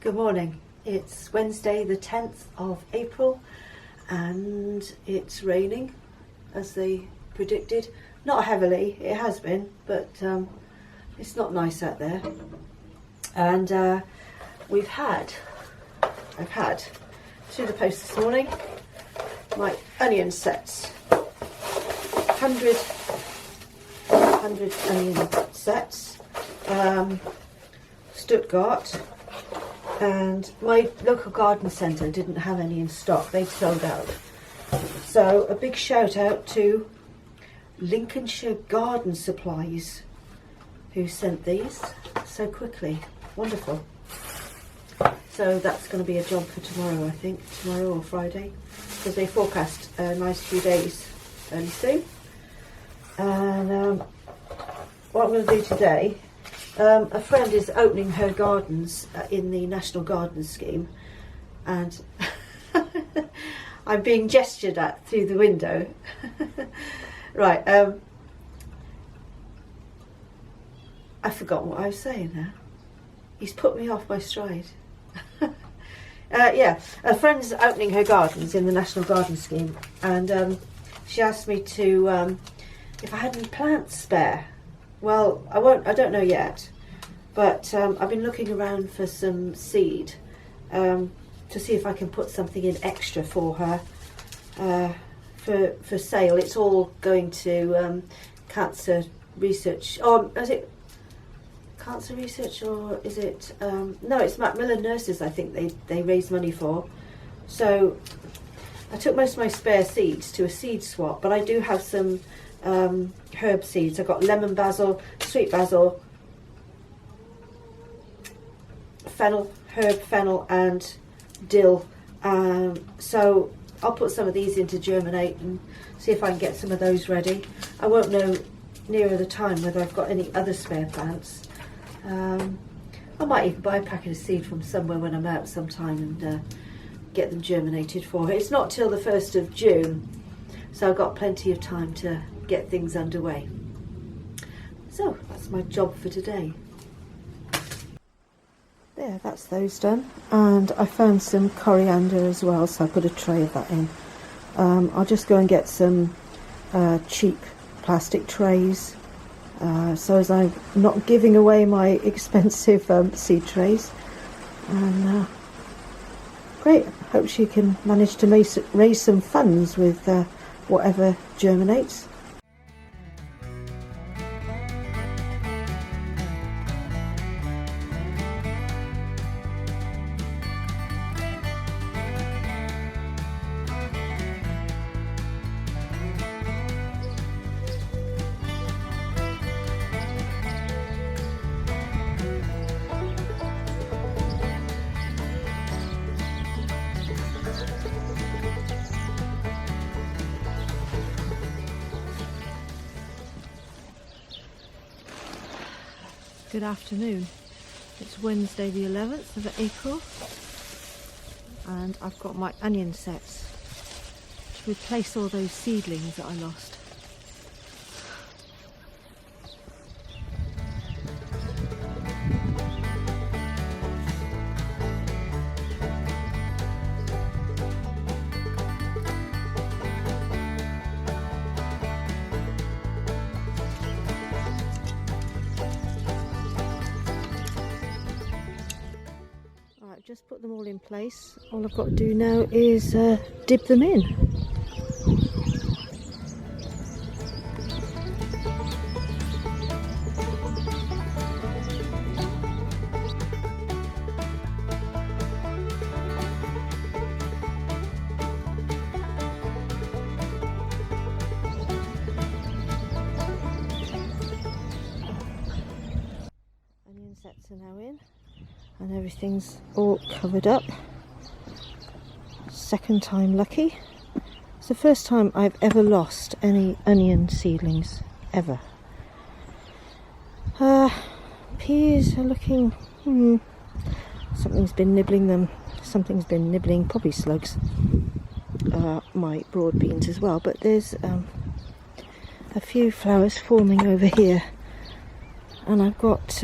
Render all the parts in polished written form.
Good morning. It's Wednesday the 10th of April and it's raining as they predicted. Not heavily, it has been, but it's not nice out there. And I've had through the post this morning my onion sets. 100 onion sets, Stuttgart. And my local garden centre didn't have any in stock, they'd sold out. So a big shout out to Lincolnshire Garden Supplies who sent these so quickly. Wonderful. So that's going to be a job for tomorrow, I think, tomorrow or Friday, because they forecast a nice few days fairly soon. And what I'm going to do today, a friend is opening her gardens in the National Garden Scheme, and I'm being gestured at through the window. Right, I've forgotten what I was saying now. He's put me off my stride. Yeah, a friend's opening her gardens in the National Garden Scheme, and she asked me to, if I had any plants spare. Well, I don't know yet, but I've been looking around for some seed to see if I can put something in extra for her for sale. It's all going to cancer research. Or is it cancer research, or is it? No, it's Macmillan Nurses, I think they raise money for. So I took most of my spare seeds to a seed swap, but I do have some herb seeds. I've got lemon basil, sweet basil, fennel, herb fennel and dill. So I'll put some of these in to germinate and see if I can get some of those ready. I won't know nearer the time whether I've got any other spare plants. I might even buy a packet of seed from somewhere when I'm out sometime and get them germinated for her. It's not till the 1st of June, so I've got plenty of time to get things underway. So that's my job for today. There, that's those done, and I found some coriander as well, so I put a tray of that in. I'll just go and get some cheap plastic trays, so as I'm not giving away my expensive seed trays. And great, hope she can manage to raise some funds with whatever germinates. Good afternoon. It's Wednesday the 11th of April and I've got my onion sets to replace all those seedlings that I lost. Just put them all in place. All I've got to do now is dip them in. Onion sets are now in. And everything's all covered up. Second time lucky. It's the first time I've ever lost any onion seedlings, ever. Peas are looking, something's been nibbling them. Something's been nibbling, probably slugs, my broad beans as well. But there's a few flowers forming over here. And I've got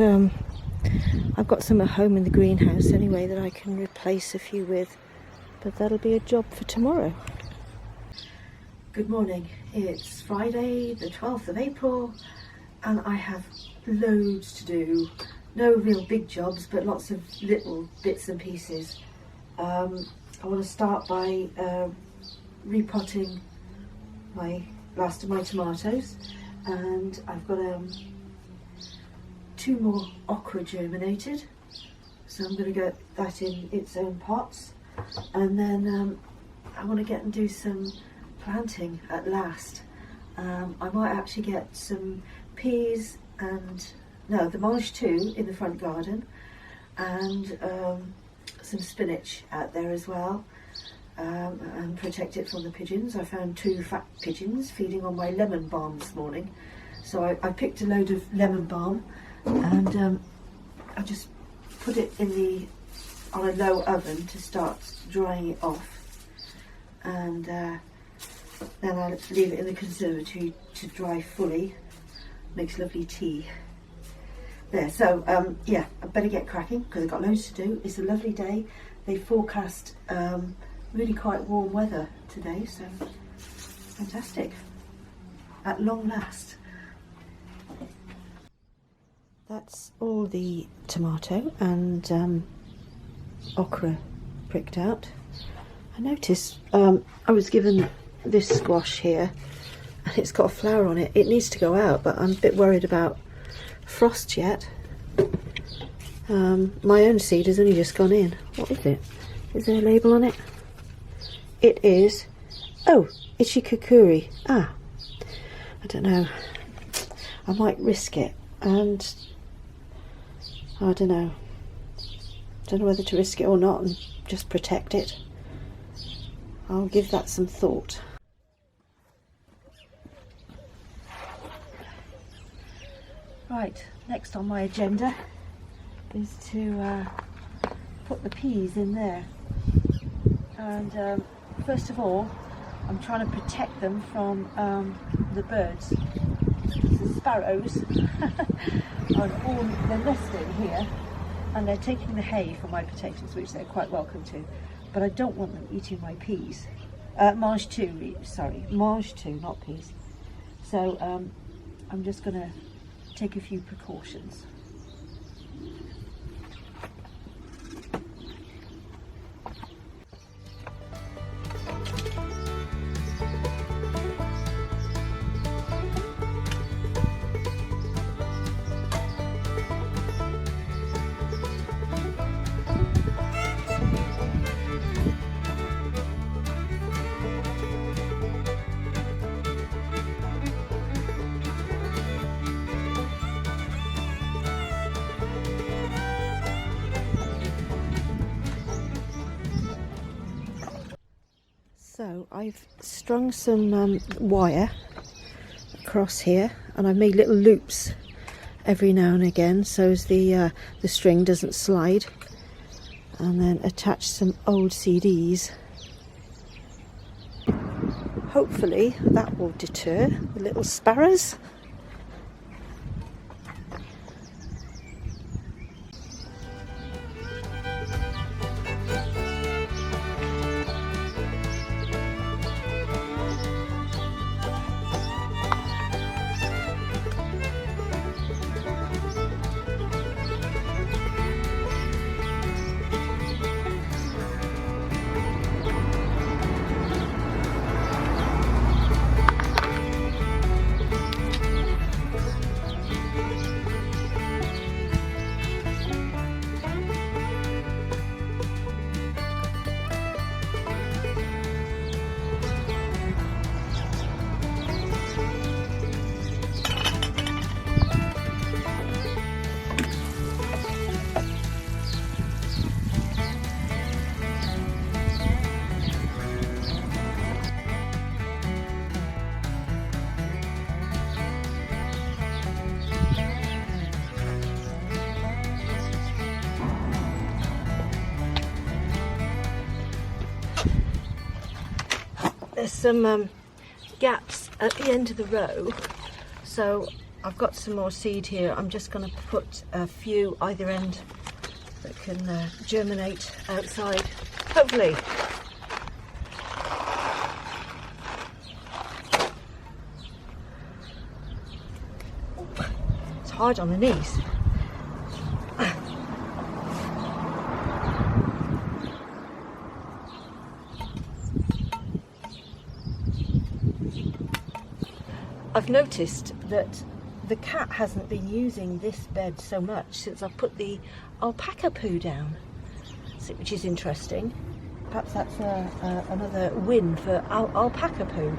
I've got some at home in the greenhouse anyway that I can replace a few with, but that'll be a job for tomorrow. Good morning. It's Friday the 12th of April and I have loads to do. No real big jobs, but lots of little bits and pieces. I want to start by repotting my last of my tomatoes, and I've got 2 more okra germinated, so I'm going to get that in its own pots, and then I want to get and do some planting at last. I might actually get some peas and the mulch too in the front garden, and some spinach out there as well, and protect it from the pigeons. I found 2 fat pigeons feeding on my lemon balm this morning, so I picked a load of lemon balm and I just put it on a low oven to start drying it off, and then I leave it in the conservatory to dry fully. Makes lovely tea. There, so yeah, I better get cracking because I've got loads to do. It's a lovely day. They forecast really quite warm weather today, so fantastic. At long last. That's all the tomato and okra pricked out. I noticed I was given this squash here and it's got a flower on it. It needs to go out, but I'm a bit worried about frost yet. My own seed has only just gone in. What is it? Is there a label on it? It is, oh, Ichikakuri. I don't know. I might risk it, and I don't know. Don't know whether to risk it or not and just protect it. I'll give that some thought. Right, next on my agenda is to put the peas in there, and first of all I'm trying to protect them from the birds. The sparrows they're nesting here and they're taking the hay from my potatoes, which they're quite welcome to, but I don't want them eating my peas. Mange too, sorry, mange too, not peas. So I'm just going to take a few precautions. So I've strung some wire across here, and I've made little loops every now and again so as the string doesn't slide, and then attached some old CDs. Hopefully that will deter the little sparrows. There's some gaps at the end of the row, so I've got some more seed here. I'm just going to put a few either end that can germinate outside, hopefully. It's hard on the knees. I've noticed that the cat hasn't been using this bed so much since I've put the alpaca poo down, which is interesting. Perhaps that's another win for alpaca poo.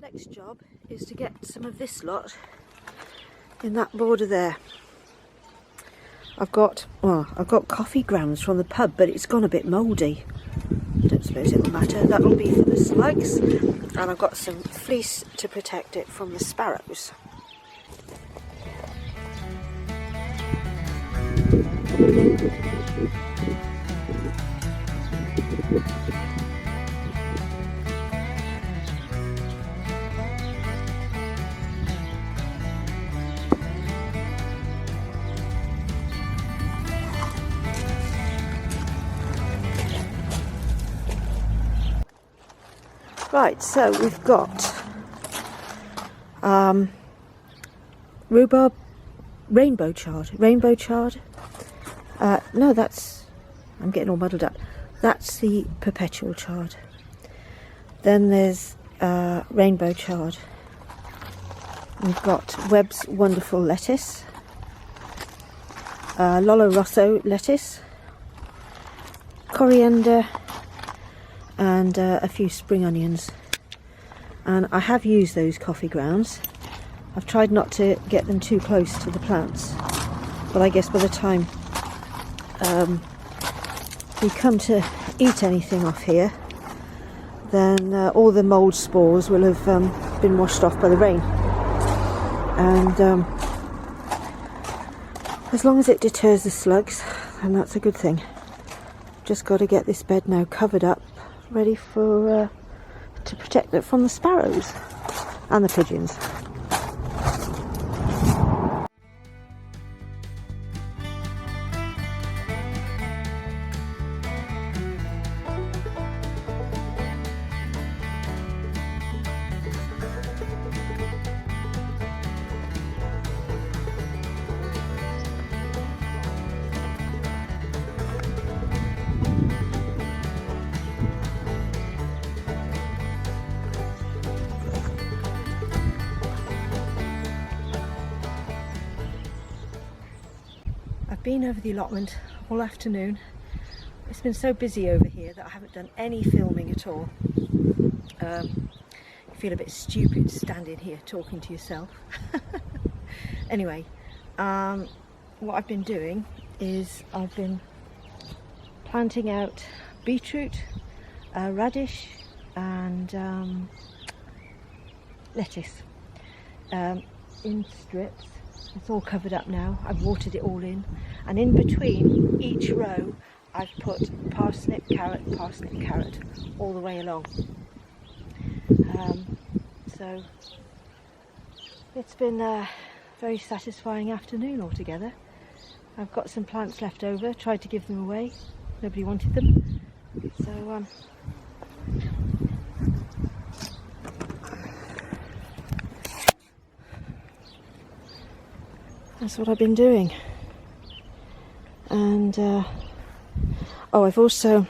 Next job is to get some of this lot in that border there. I've got coffee grounds from the pub, but it's gone a bit mouldy. Don't suppose it'll matter. That'll be for the slugs, and I've got some fleece to protect it from the sparrows. Right, so we've got rhubarb, rainbow chard. No, I'm getting all muddled up. That's the perpetual chard. Then there's rainbow chard. We've got Webb's Wonderful Lettuce, Lollo Rosso lettuce, coriander, and a few spring onions. And I have used those coffee grounds. I've tried not to get them too close to the plants, but I guess by the time we come to eat anything off here, then all the mould spores will have been washed off by the rain. And as long as it deters the slugs, then that's a good thing. Just got to get this bed now covered up, ready for to protect it from the sparrows and the pigeons. I've been over the allotment all afternoon. It's been so busy over here that I haven't done any filming at all. You feel a bit stupid standing here talking to yourself. Anyway, what I've been doing is I've been planting out beetroot, radish and lettuce in strips. It's all covered up now. I've watered it all in, and in between each row I've put parsnip, carrot all the way along. So it's been a very satisfying afternoon altogether. I've got some plants left over, tried to give them away, nobody wanted them, so that's what I've been doing. And I've also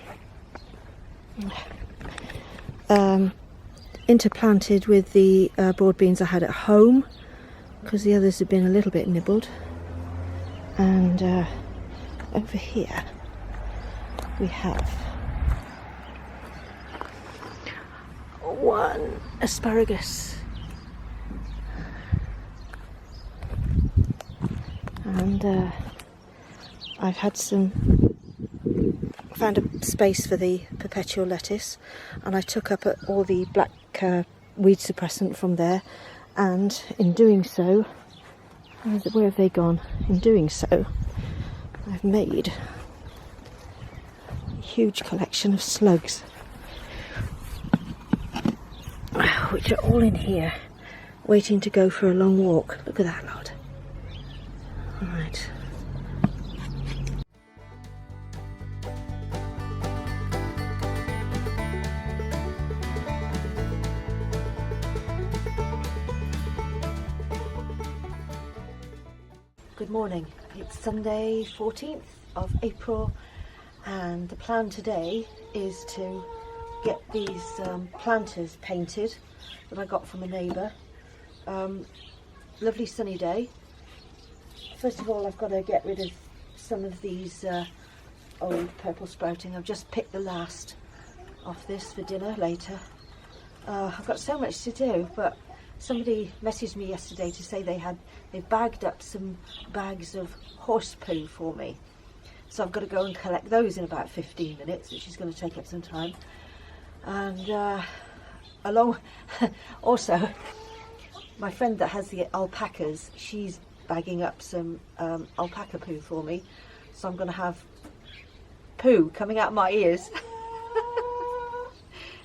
interplanted with the broad beans I had at home, because the others have been a little bit nibbled. And over here we have one asparagus. And I've had some found a space for the perpetual lettuce, and I took up all the black weed suppressant from there, and in doing so, where have they gone? In doing so, I've made a huge collection of slugs, which are all in here, waiting to go for a long walk. Look at that lot. Right. Good morning. It's Sunday 14th of April, and the plan today is to get these planters painted that I got from a neighbour. Lovely sunny day. First of all, I've got to get rid of some of these old purple sprouting. I've just picked the last off this for dinner later. I've got so much to do, but somebody messaged me yesterday to say they bagged up some bags of horse poo for me. So I've got to go and collect those in about 15 minutes, which is going to take up some time. And also, my friend that has the alpacas, she's bagging up some alpaca poo for me. So I'm going to have poo coming out of my ears.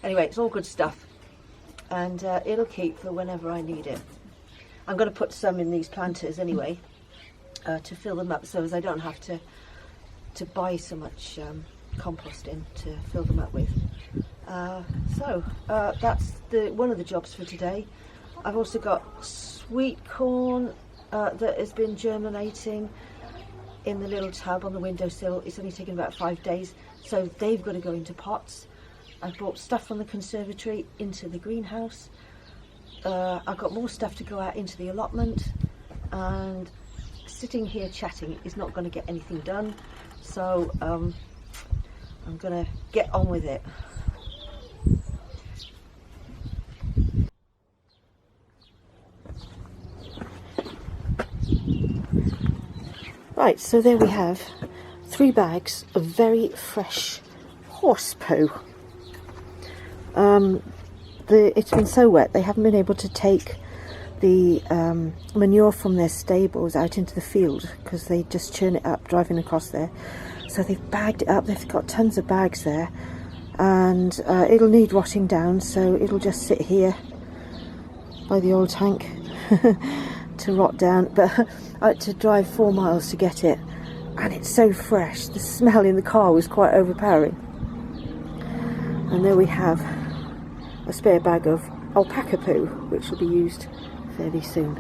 Anyway, it's all good stuff. And it'll keep for whenever I need it. I'm going to put some in these planters anyway, to fill them up, so as I don't have to buy so much compost in to fill them up with. So that's one of the jobs for today. I've also got sweet corn that has been germinating in the little tub on the windowsill. It's only taken about 5 days, so they've got to go into pots. I've brought stuff from the conservatory into the greenhouse. I've got more stuff to go out into the allotment, and sitting here chatting is not going to get anything done, so I'm going to get on with it. Right, so there we have 3 bags of very fresh horse poo. It's been so wet they haven't been able to take the manure from their stables out into the field, because they just churn it up driving across there. So they've bagged it up. They've got tons of bags there, and it'll need rotting down, so it'll just sit here by the old tank to rot down. But I had to drive 4 miles to get it, and it's so fresh. The smell in the car was quite overpowering. And there we have a spare bag of alpaca poo, which will be used fairly soon.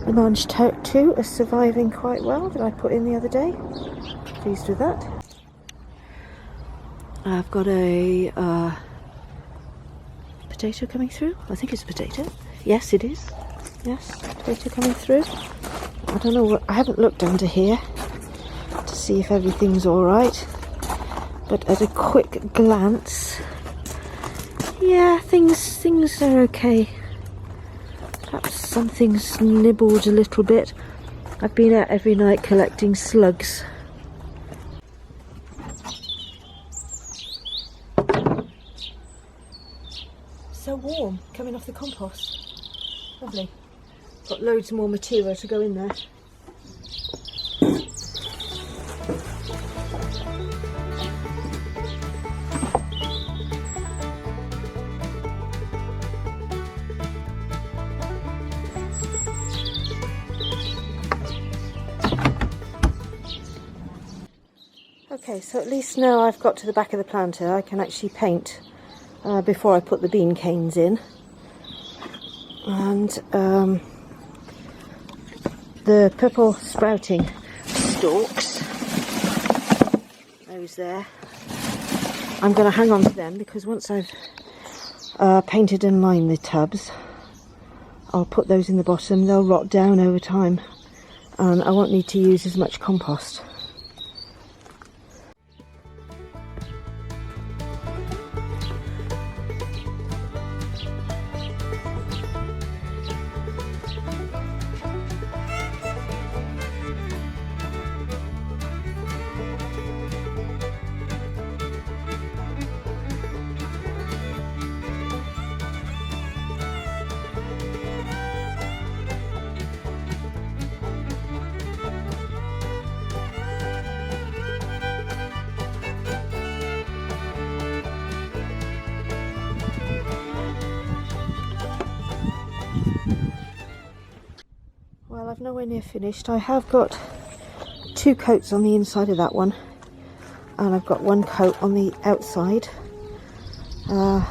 The mange too is surviving quite well, that I put in the other day. Pleased with that. I've got a potato coming through. I think it's a potato. Yes, it is. Yes, potato coming through. I don't know, I haven't looked under here to see if everything's alright, but at a quick glance, yeah, things are okay. Perhaps something's nibbled a little bit. I've been out every night collecting slugs. So warm, coming off the compost. Lovely. Got loads more material to go in there. Okay, so at least now I've got to the back of the planter, I can actually paint before I put the bean canes in. And the purple sprouting stalks, those there, I'm going to hang on to them, because once I've painted and lined the tubs, I'll put those in the bottom. They'll rot down over time, and I won't need to use as much compost. I've nowhere near finished. I have got 2 coats on the inside of that one, and I've got 1 coat on the outside. But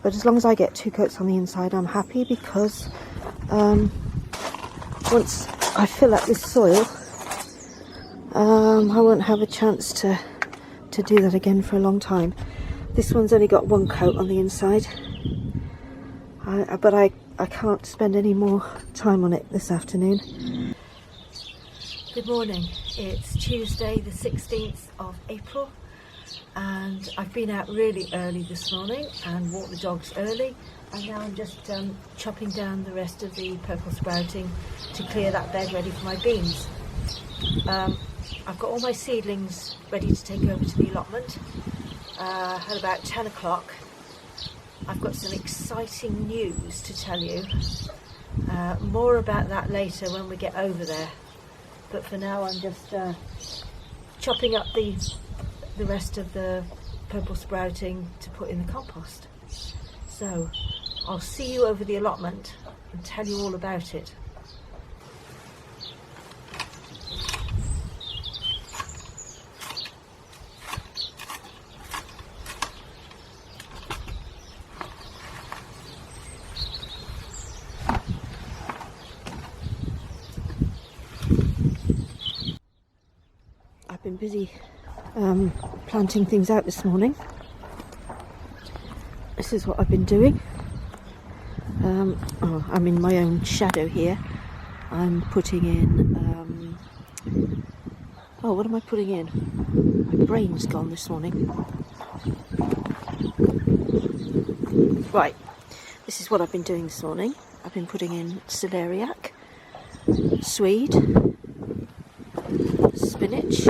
as long as I get 2 coats on the inside, I'm happy, because once I fill up this soil, I won't have a chance to do that again for a long time. This one's only got 1 coat on the inside, but I can't spend any more time on it this afternoon. Good morning, it's Tuesday the 16th of April, and I've been out really early this morning and walked the dogs early, and now I'm just chopping down the rest of the purple sprouting to clear that bed ready for my beans. I've got all my seedlings ready to take over to the allotment at about 10 o'clock. I've got some exciting news to tell you. More about that later when we get over there. But for now I'm just chopping up the rest of the purple sprouting to put in the compost. So I'll see you over the allotment and tell you all about it. I've been busy planting things out this morning. This is what I've been doing. I'm in my own shadow here. I'm putting in what am I putting in? My brain's gone this morning. Right, this is what I've been doing this morning. I've been putting in celeriac, swede, spinach,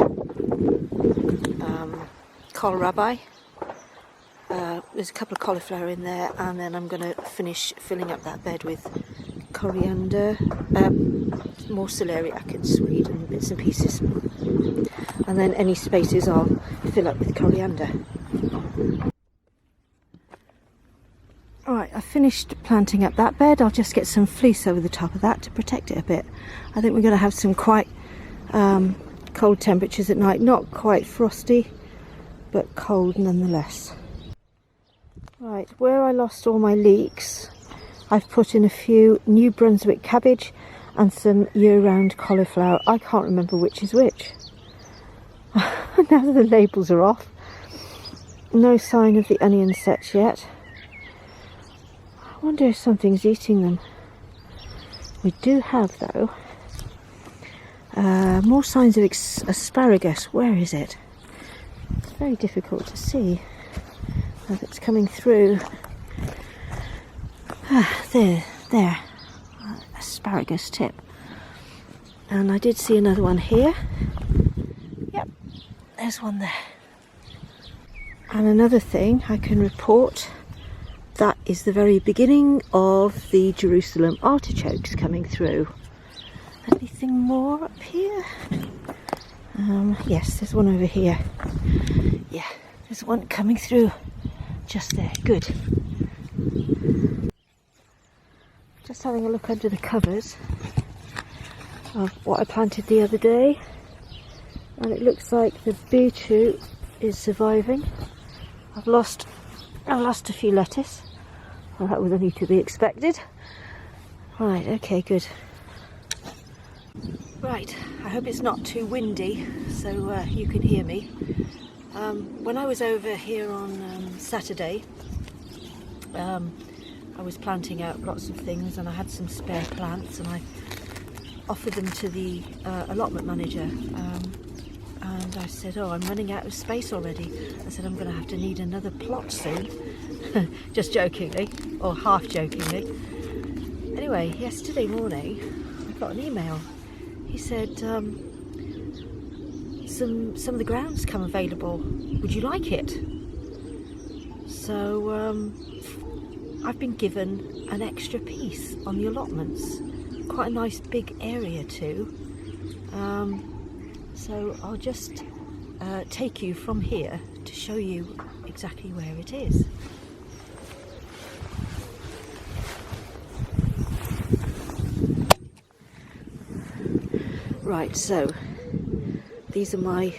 kohlrabi. There's a couple of cauliflower in there, and then I'm going to finish filling up that bed with coriander, more celeriac and swede and bits and pieces, and then any spaces I'll fill up with coriander. Alright, I've finished planting up that bed. I'll just get some fleece over the top of that to protect it a bit. I think we're going to have some quite cold temperatures at night, not quite frosty, but cold nonetheless. Right, where I lost all my leeks, I've put in a few New Brunswick cabbage and some year-round cauliflower. I can't remember which is which. Now that the labels are off. No sign of the onion sets yet. I wonder if something's eating them. We do have, though, more signs of asparagus. Where is it? It's very difficult to see as it's coming through. There. Asparagus tip. And I did see another one here. Yep, there's one there. And another thing I can report, that is the very beginning of the Jerusalem artichokes coming through. Anything more up here? Yes, there's one over here. Yeah, there's one coming through just there. Good. Just having a look under the covers of what I planted the other day, and it looks like the beetroot is surviving. I've lost a few lettuce. Well, that was only to be expected. Right, okay, good. Right, I hope it's not too windy so you can hear me. When I was over here on Saturday, I was planting out lots of things, and I had some spare plants, and I offered them to the allotment manager, and I said, oh, I'm running out of space already. I said, I'm going to have to need another plot soon. Just jokingly, or half jokingly. Anyway, yesterday morning I got an email. He said, some of the ground's come available, would you like it? So I've been given an extra piece on the allotments, quite a nice big area too. So I'll just take you from here to show you exactly where it is. Right, so these are my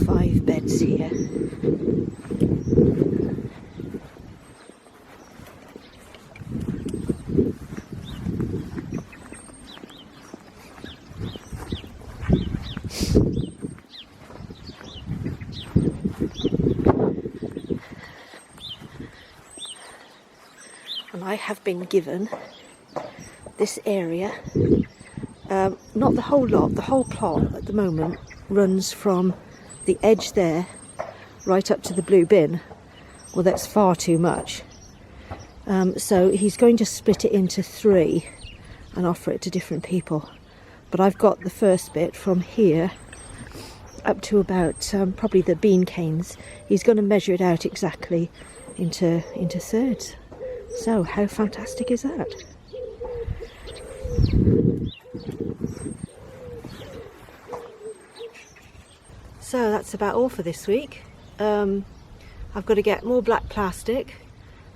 5 beds here. And I have been given this area, not the whole lot, the whole plot at the moment runs from the edge there right up to the blue bin. Well, that's far too much. So he's going to split it into 3 and offer it to different people. But I've got the first bit from here up to about probably the bean canes. He's going to measure it out exactly into thirds. So how fantastic is that? So that's about all for this week. I've got to get more black plastic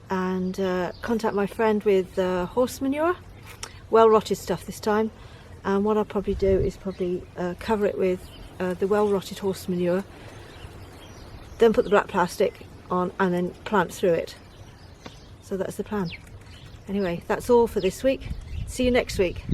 and contact my friend with horse manure, well rotted stuff this time. And what I'll probably do is probably cover it with the well rotted horse manure, then put the black plastic on and then plant through it. So that's the plan. Anyway, that's all for this week. See you next week.